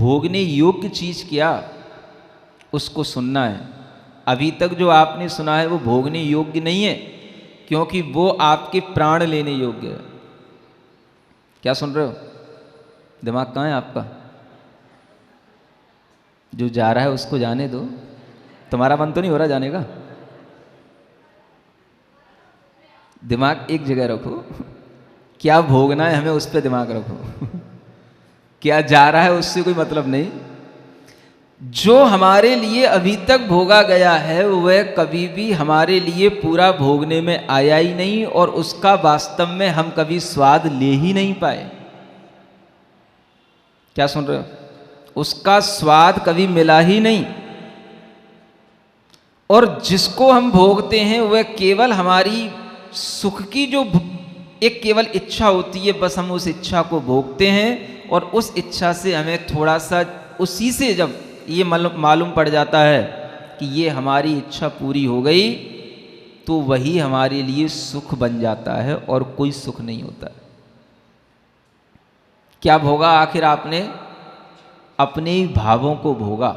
भोगने योग्य चीज क्या, उसको सुनना है। अभी तक जो आपने सुना है वो भोगने योग्य नहीं है, क्योंकि वो आपके प्राण लेने योग्य है। क्या सुन रहे हो? दिमाग कहाँ है आपका? जो जा रहा है उसको जाने दो, तुम्हारा मन तो नहीं हो रहा जाने का? दिमाग एक जगह रखो, क्या भोगना है हमें उस पर दिमाग रखो। क्या जा रहा है उससे कोई मतलब नहीं। जो हमारे लिए अभी तक भोगा गया है वह कभी भी हमारे लिए पूरा भोगने में आया ही नहीं, और उसका वास्तव में हम कभी स्वाद ले ही नहीं पाए। क्या सुन रहे हो? उसका स्वाद कभी मिला ही नहीं। और जिसको हम भोगते हैं वह केवल हमारी सुख की जो एक केवल इच्छा होती है, बस हम उस इच्छा को भोगते हैं, और उस इच्छा से हमें थोड़ा सा, उसी से जब ये मालूम पड़ जाता है कि ये हमारी इच्छा पूरी हो गई, तो वही हमारे लिए सुख बन जाता है, और कोई सुख नहीं होता। क्या भोगा आखिर आपने? अपने ही भावों को भोगा।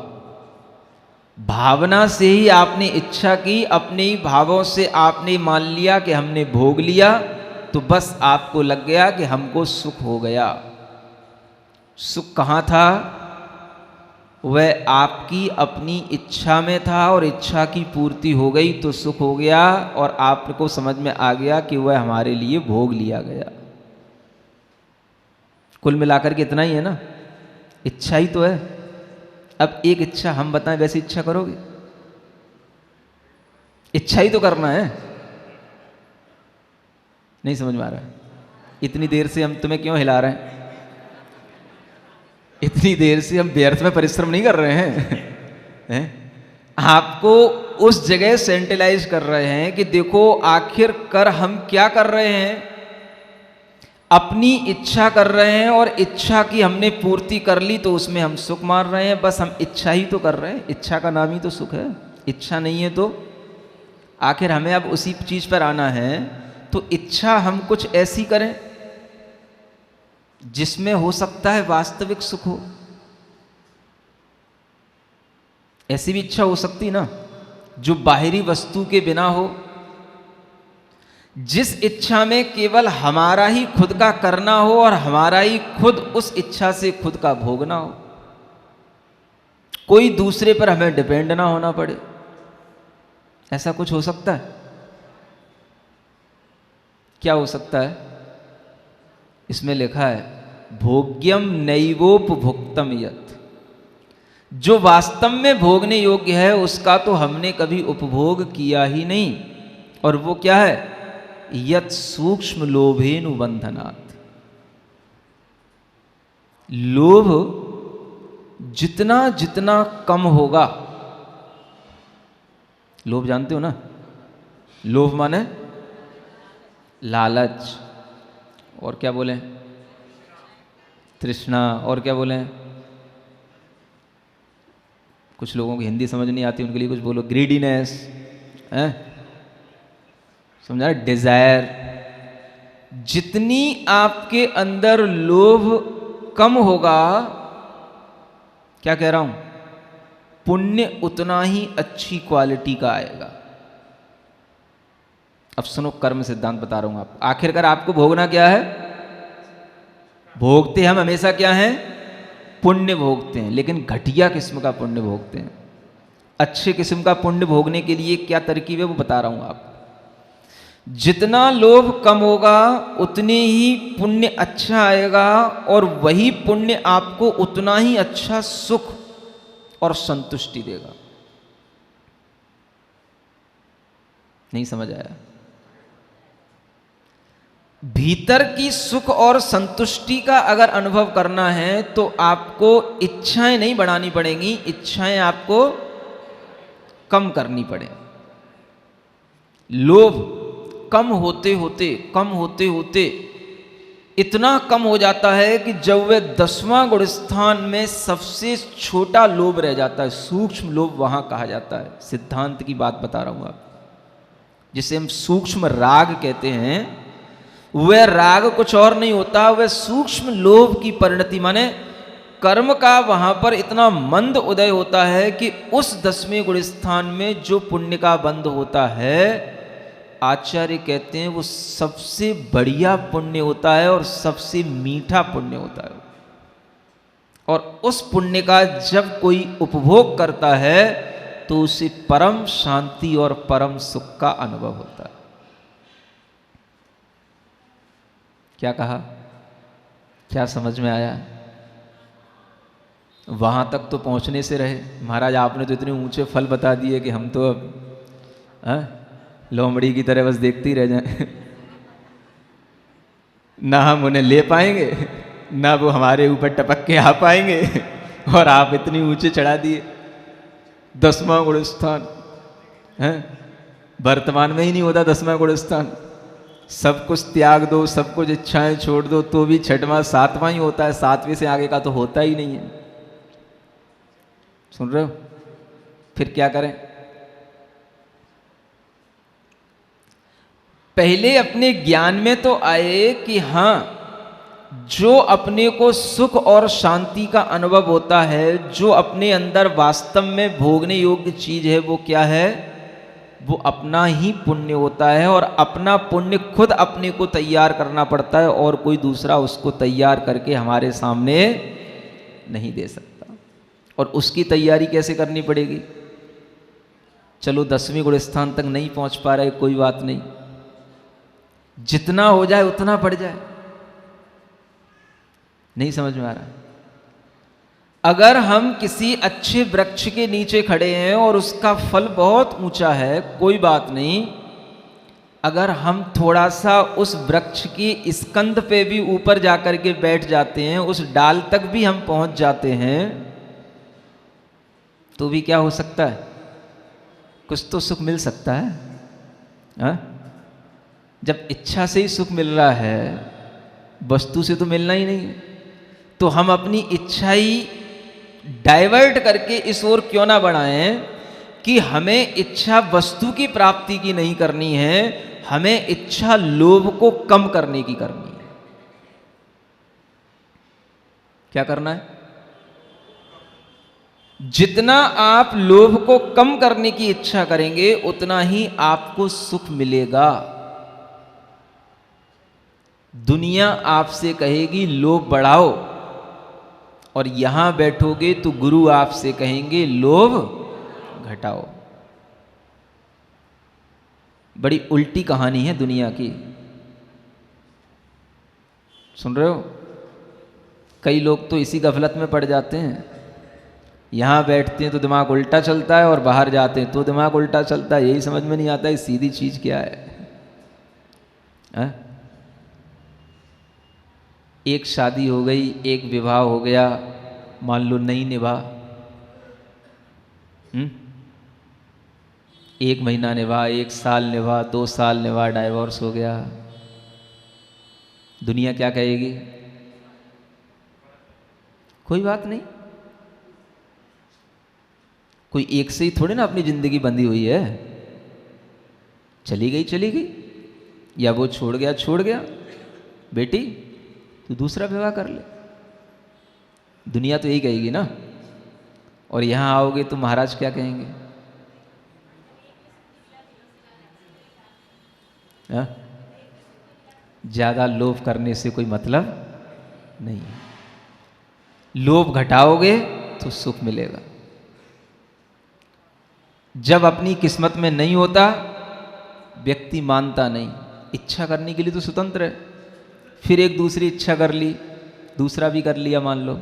भावना से ही आपने इच्छा की, अपने ही भावों से आपने मान लिया कि हमने भोग लिया, तो बस आपको लग गया कि हमको सुख हो गया। सुख कहाँ था? वह आपकी अपनी इच्छा में था, और इच्छा की पूर्ति हो गई तो सुख हो गया, और आपको समझ में आ गया कि वह हमारे लिए भोग लिया गया। कुल मिलाकर के इतना ही है ना, इच्छा ही तो है। अब एक इच्छा हम बताएं, वैसी इच्छा करोगे? इच्छा ही तो करना है। नहीं समझ में आ रहा है? इतनी देर से हम तुम्हें क्यों हिला रहे हैं? इतनी देर से हम व्यर्थ में परिश्रम नहीं कर रहे हैं। आपको उस जगह सेंट्रलाइज कर रहे हैं कि देखो आखिर कर हम क्या कर रहे हैं, अपनी इच्छा कर रहे हैं, और इच्छा की हमने पूर्ति कर ली तो उसमें हम सुख मार रहे हैं। बस हम इच्छा ही तो कर रहे हैं, इच्छा का नाम ही तो सुख है। इच्छा नहीं है तो आखिर हमें अब उसी चीज पर आना है। तो इच्छा हम कुछ ऐसी करें जिसमें हो सकता है वास्तविक सुख हो। ऐसी भी इच्छा हो सकती ना जो बाहरी वस्तु के बिना हो, जिस इच्छा में केवल हमारा ही खुद का करना हो और हमारा ही खुद उस इच्छा से खुद का भोगना हो, कोई दूसरे पर हमें डिपेंड ना होना पड़े। ऐसा कुछ हो सकता है? क्या हो सकता है? इसमें लिखा है भोग्यम नैवोपभुक्तम यत्, जो वास्तव में भोगने योग्य है उसका तो हमने कभी उपभोग किया ही नहीं। और वो क्या है? यत् सूक्ष्म लोभेनु बंधनात्। लोभ जितना जितना कम होगा, लोभ जानते हो ना? लोभ माने लालच, और क्या बोले? तृष्णा, और क्या बोले? कुछ लोगों की हिंदी समझ नहीं आती, उनके लिए कुछ बोलो। ग्रीडीनेस है, समझा? डिजायर। जितनी आपके अंदर लोभ कम होगा, क्या कह रहा हूं, पुण्य उतना ही अच्छी क्वालिटी का आएगा। अब सुनो, कर्म सिद्धांत बता रहा हूं आप। आखिरकार आपको भोगना क्या है? भोगते हम हमेशा क्या हैं? पुण्य भोगते हैं, लेकिन घटिया किस्म का पुण्य भोगते हैं। अच्छे किस्म का पुण्य भोगने के लिए क्या तरकीब है वो बता रहा हूं आप। जितना लोभ कम होगा उतने ही पुण्य अच्छा आएगा, और वही पुण्य आपको उतना ही अच्छा सुख और संतुष्टि देगा। नहीं समझ आया? भीतर की सुख और संतुष्टि का अगर अनुभव करना है तो आपको इच्छाएं नहीं बढ़ानी पड़ेंगी, इच्छाएं आपको कम करनी पड़े। लोभ कम होते होते इतना कम हो जाता है कि जब वह 10वां गुण स्थान में सबसे छोटा लोभ रह जाता है, सूक्ष्म लोभ वहां कहा जाता है। सिद्धांत की बात बता रहा हूं आप, जिसे हम सूक्ष्म राग कहते हैं। वह राग कुछ और नहीं होता, वह सूक्ष्म लोभ की परिणति, माने कर्म का वहां पर इतना मंद उदय होता है कि उस 10वें गुण स्थान में जो पुण्य का बंध होता है, आचार्य कहते हैं वो सबसे बढ़िया पुण्य होता है और सबसे मीठा पुण्य होता है। और उस पुण्य का जब कोई उपभोग करता है तो उसे परम शांति और परम सुख का अनुभव होता है। क्या कहा? क्या समझ में आया? वहां तक तो पहुंचने से रहे। महाराज आपने तो इतने ऊंचे फल बता दिए कि हम तो अब लोमड़ी की तरह बस देखते ही रह जाएं। ना हम उन्हें ले पाएंगे, ना वो हमारे ऊपर टपक के आ पाएंगे, और आप इतनी ऊंचे चढ़ा दिए। 10वां गुण स्थान है, वर्तमान में ही नहीं होता 10वां गुण स्थान। सब कुछ त्याग दो, सब कुछ इच्छाएं छोड़ दो, तो भी 6वां 7वां ही होता है। 7वें से आगे का तो होता ही नहीं है। सुन रहे हो? फिर क्या करें? पहले अपने ज्ञान में तो आए कि हाँ, जो अपने को सुख और शांति का अनुभव होता है, जो अपने अंदर वास्तव में भोगने योग्य चीज है, वो क्या है? वो अपना ही पुण्य होता है। और अपना पुण्य खुद अपने को तैयार करना पड़ता है, और कोई दूसरा उसको तैयार करके हमारे सामने नहीं दे सकता। और उसकी तैयारी कैसे करनी पड़ेगी? चलो 10वें गुण स्थान तक नहीं पहुंच पा रहे, कोई बात नहीं, जितना हो जाए उतना बढ़ जाए। नहीं समझ में आ रहा? अगर हम किसी अच्छे वृक्ष के नीचे खड़े हैं और उसका फल बहुत ऊंचा है, कोई बात नहीं। अगर हम थोड़ा सा उस वृक्ष की स्कंध पे भी ऊपर जाकर के बैठ जाते हैं, उस डाल तक भी हम पहुंच जाते हैं, तो भी क्या हो सकता है? कुछ तो सुख मिल सकता है। हा? जब इच्छा से ही सुख मिल रहा है, वस्तु से तो मिलना ही नहीं है, तो हम अपनी इच्छा ही डाइवर्ट करके इस ओर क्यों ना बढ़ाएं कि हमें इच्छा वस्तु की प्राप्ति की नहीं करनी है, हमें इच्छा लोभ को कम करने की करनी है। क्या करना है? जितना आप लोभ को कम करने की इच्छा करेंगे, उतना ही आपको सुख मिलेगा। दुनिया आपसे कहेगी लोभ बढ़ाओ, और यहां बैठोगे तो गुरु आपसे कहेंगे लोभ घटाओ। बड़ी उल्टी कहानी है दुनिया की। सुन रहे हो? कई लोग तो इसी गफलत में पड़ जाते हैं। यहां बैठते हैं तो दिमाग उल्टा चलता है, और बाहर जाते हैं तो दिमाग उल्टा चलता है। यही समझ में नहीं आता है सीधी चीज क्या है? एक शादी हो गई, एक विवाह हो गया, मान लो नहीं निभा, 1 महीना निभा, 1 साल निभा, 2 साल निभा, डाइवोर्स हो गया। दुनिया क्या कहेगी? कोई बात नहीं, कोई एक से ही थोड़ी ना अपनी जिंदगी बंधी हुई है। चली गई चली गई, या वो छोड़ गया छोड़ गया, बेटी तू दूसरा विवाह कर ले। दुनिया तो यही कहेगी ना। और यहां आओगे तो महाराज क्या कहेंगे? ज्यादा लोभ करने से कोई मतलब नहीं है। लोभ घटाओगे तो सुख मिलेगा। जब अपनी किस्मत में नहीं होता, व्यक्ति मानता नहीं। इच्छा करने के लिए तो स्वतंत्र है। फिर एक दूसरी इच्छा कर ली, दूसरा भी कर लिया, मान लो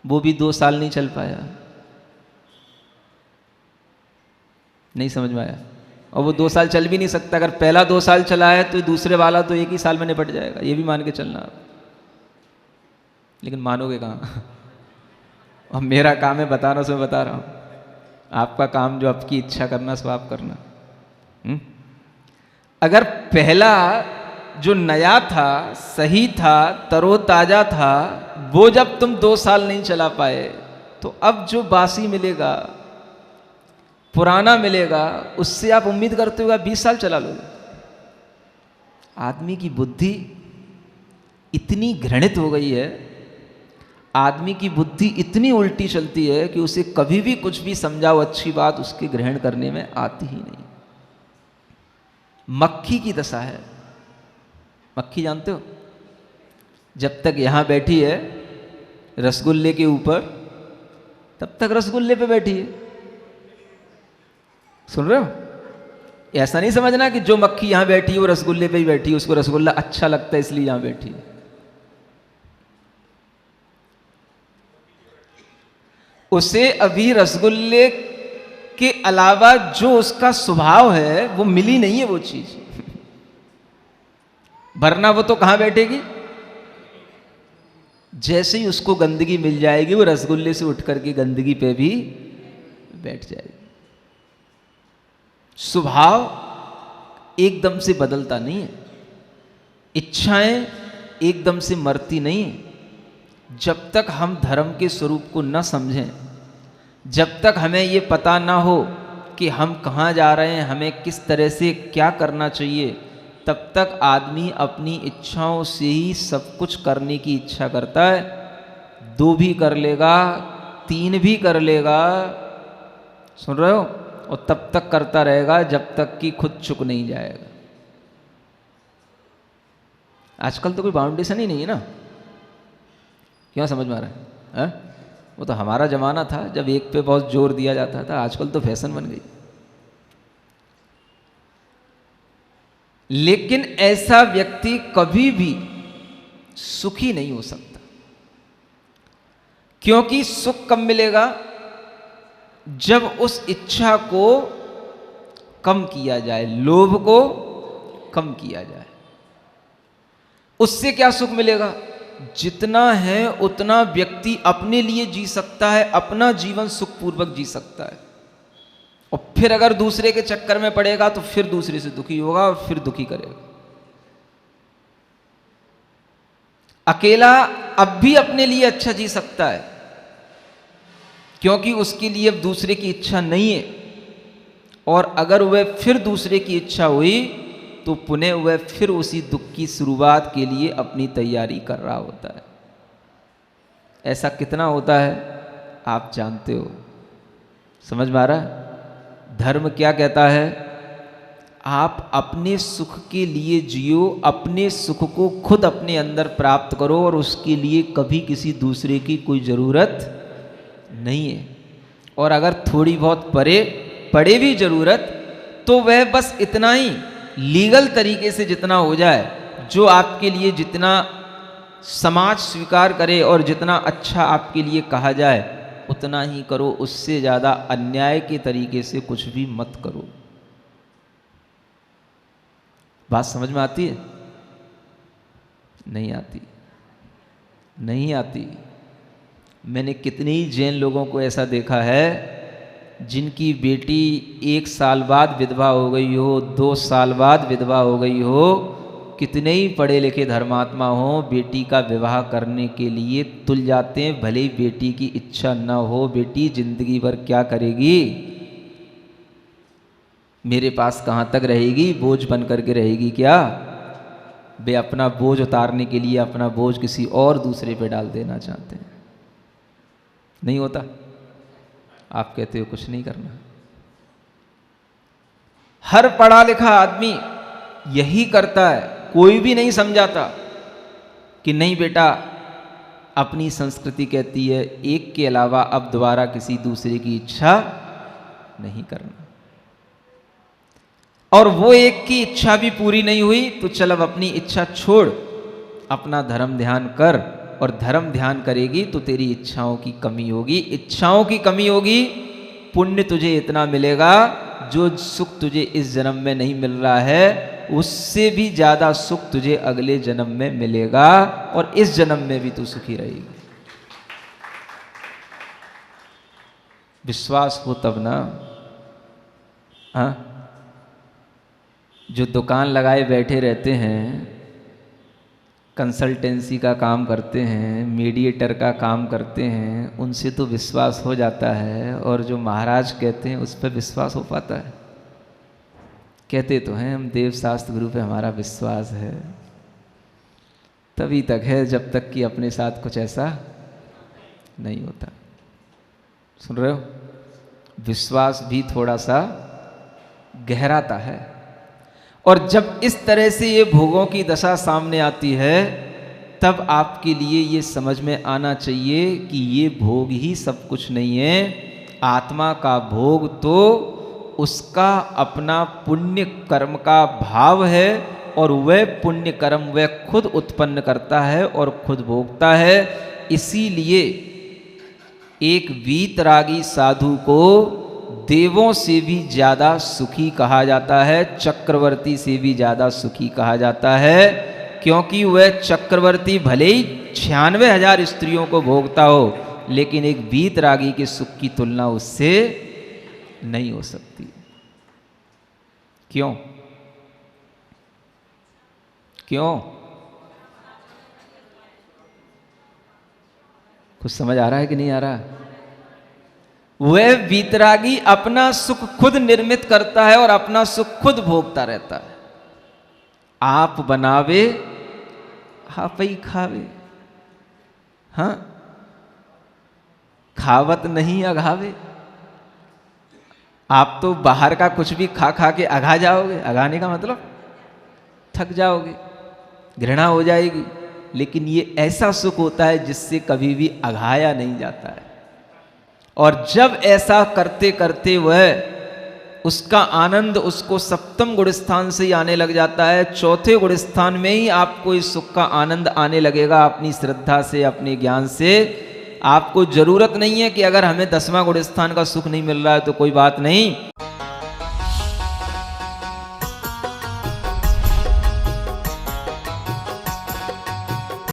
वो भी 2 साल नहीं चल पाया। नहीं समझ में आया? और वो 2 साल चल भी नहीं सकता। अगर पहला 2 साल चला है तो दूसरे वाला तो 1 ही साल में निपट जाएगा, ये भी मान के चलना। लेकिन मानोगे कहाँ? अब मेरा काम है बताना, सो मैं बता रहा हूँ। आपका काम जो आपकी इच्छा करना, सो आप करना। अगर पहला जो नया था, सही था, तरोताजा था, वो जब तुम 2 साल नहीं चला पाए, तो अब जो बासी मिलेगा, पुराना मिलेगा, उससे आप उम्मीद करते हो 20 साल चला लोगे। आदमी की बुद्धि इतनी घृणित हो गई है। आदमी की बुद्धि इतनी उल्टी चलती है कि उसे कभी भी कुछ भी समझाओ अच्छी बात उसके ग्रहण करने में आती ही नहीं। मक्खी की दशा है। मक्खी जानते हो, जब तक यहां बैठी है रसगुल्ले के ऊपर, तब तक रसगुल्ले पे बैठी है। सुन रहे हो? ऐसा नहीं समझना कि जो मक्खी यहां बैठी है वो रसगुल्ले पे ही बैठी है, उसको रसगुल्ला अच्छा लगता है इसलिए यहां बैठी है। उसे अभी रसगुल्ले के अलावा जो उसका स्वभाव है वो मिली नहीं है वो चीज, वरना वो तो कहां बैठेगी? जैसे ही उसको गंदगी मिल जाएगी वो रसगुल्ले से उठ करके गंदगी पे भी बैठ जाएगी। स्वभाव एकदम से बदलता नहीं है, इच्छाएं एकदम से मरती नहीं है। जब तक हम धर्म के स्वरूप को न समझें, जब तक हमें ये पता ना हो कि हम कहाँ जा रहे हैं, हमें किस तरह से क्या करना चाहिए, तब तक आदमी अपनी इच्छाओं से ही सब कुछ करने की इच्छा करता है। 2 भी कर लेगा, 3 भी कर लेगा, सुन रहे हो? और तब तक करता रहेगा जब तक कि खुद चुक नहीं जाएगा। आजकल तो कोई बाउंडेशन ही नहीं है ना। क्यों समझ में आ रहा है? वो तो हमारा जमाना था जब एक पे बहुत जोर दिया जाता था, आजकल तो फैशन बन गई। लेकिन ऐसा व्यक्ति कभी भी सुखी नहीं हो सकता, क्योंकि सुख कब मिलेगा? जब उस इच्छा को कम किया जाए, लोभ को कम किया जाए। उससे क्या सुख मिलेगा? जितना है उतना व्यक्ति अपने लिए जी सकता है, अपना जीवन सुखपूर्वक जी सकता है। और फिर अगर दूसरे के चक्कर में पड़ेगा तो फिर दूसरे से दुखी होगा और फिर दुखी करेगा। अकेला अब भी अपने लिए अच्छा जी सकता है, क्योंकि उसके लिए अब दूसरे की इच्छा नहीं है। और अगर वह फिर दूसरे की इच्छा हुई तो पुनः वह फिर उसी दुख की शुरुआत के लिए अपनी तैयारी कर रहा होता है। ऐसा कितना होता है आप जानते हो? समझ में आ रहा है? धर्म क्या कहता है? आप अपने सुख के लिए जियो, अपने सुख को खुद अपने अंदर प्राप्त करो और उसके लिए कभी किसी दूसरे की कोई ज़रूरत नहीं है। और अगर थोड़ी बहुत पड़े भी ज़रूरत तो वह बस इतना ही लीगल तरीके से जितना हो जाए, जो आपके लिए जितना समाज स्वीकार करे और जितना अच्छा आपके लिए कहा जाए उतना ही करो। उससे ज़्यादा अन्याय के तरीके से कुछ भी मत करो। बात समझ में आती है? नहीं आती, नहीं आती। मैंने कितने ही जैन लोगों को ऐसा देखा है जिनकी बेटी 1 साल बाद विधवा हो गई हो, 2 साल बाद विधवा हो गई हो, कितने ही पढ़े लिखे धर्मात्मा हो, बेटी का विवाह करने के लिए तुल जाते हैं, भले ही बेटी की इच्छा न हो। बेटी जिंदगी भर क्या करेगी, मेरे पास कहाँ तक रहेगी, बोझ बन करके रहेगी क्या? वे अपना बोझ उतारने के लिए अपना बोझ किसी और दूसरे पे डाल देना चाहते हैं। नहीं होता? आप कहते हो कुछ नहीं करना। हर पढ़ा लिखा आदमी यही करता है। कोई भी नहीं समझाता कि नहीं बेटा, अपनी संस्कृति कहती है एक के अलावा अब दोबारा किसी दूसरे की इच्छा नहीं करना। और वो एक की इच्छा भी पूरी नहीं हुई तो चल अब अपनी इच्छा छोड़, अपना धर्म ध्यान कर। और धर्म ध्यान करेगी तो तेरी इच्छाओं की कमी होगी। इच्छाओं की कमी होगी, पुण्य तुझे इतना मिलेगा जो सुख तुझे इस जन्म में नहीं मिल रहा है, उससे भी ज़्यादा सुख तुझे अगले जन्म में मिलेगा और इस जन्म में भी तू सुखी रहेगी। विश्वास हो तब ना। हाँ, जो दुकान लगाए बैठे रहते हैं, कंसल्टेंसी का काम करते हैं, मीडिएटर का काम करते हैं, उनसे तो विश्वास हो जाता है। और जो महाराज कहते हैं उस पर विश्वास हो पाता है? कहते तो हैं हम देव शास्त्र गुरु पे हमारा विश्वास है, तभी तक है जब तक कि अपने साथ कुछ ऐसा नहीं होता। सुन रहे हो, विश्वास भी थोड़ा सा गहराता है। और जब इस तरह से ये भोगों की दशा सामने आती है, तब आपके लिए ये समझ में आना चाहिए कि ये भोग ही सब कुछ नहीं है। आत्मा का भोग तो उसका अपना पुण्य कर्म का भाव है, और वह पुण्य कर्म वह खुद उत्पन्न करता है और खुद भोगता है। इसीलिए एक वीतरागी साधु को देवों से भी ज़्यादा सुखी कहा जाता है, चक्रवर्ती से भी ज़्यादा सुखी कहा जाता है, क्योंकि वह चक्रवर्ती भले ही 96,000 स्त्रियों को भोगता हो, लेकिन एक वीतरागी के सुख की तुलना उससे नहीं हो सकती। क्यों? क्यों? कुछ समझ आ रहा है कि नहीं आ रहा? वह वीतरागी अपना सुख खुद निर्मित करता है और अपना सुख खुद भोगता रहता है। आप बनावे आप ही खावे, हाँ, खावत नहीं अघावे। आप तो बाहर का कुछ भी खा खा के अघा जाओगे। अघाने का मतलब थक जाओगे, घृणा हो जाएगी। लेकिन ये ऐसा सुख होता है जिससे कभी भी अघाया नहीं जाता है। और जब ऐसा करते करते वह उसका आनंद उसको सप्तम गुण स्थान से ही आने लग जाता है, चौथे गुण स्थान में ही आपको इस सुख का आनंद आने लगेगा अपनी श्रद्धा से, अपने ज्ञान से। आपको जरूरत नहीं है कि अगर हमें 10वां गुण स्थान का सुख नहीं मिल रहा है तो कोई बात नहीं,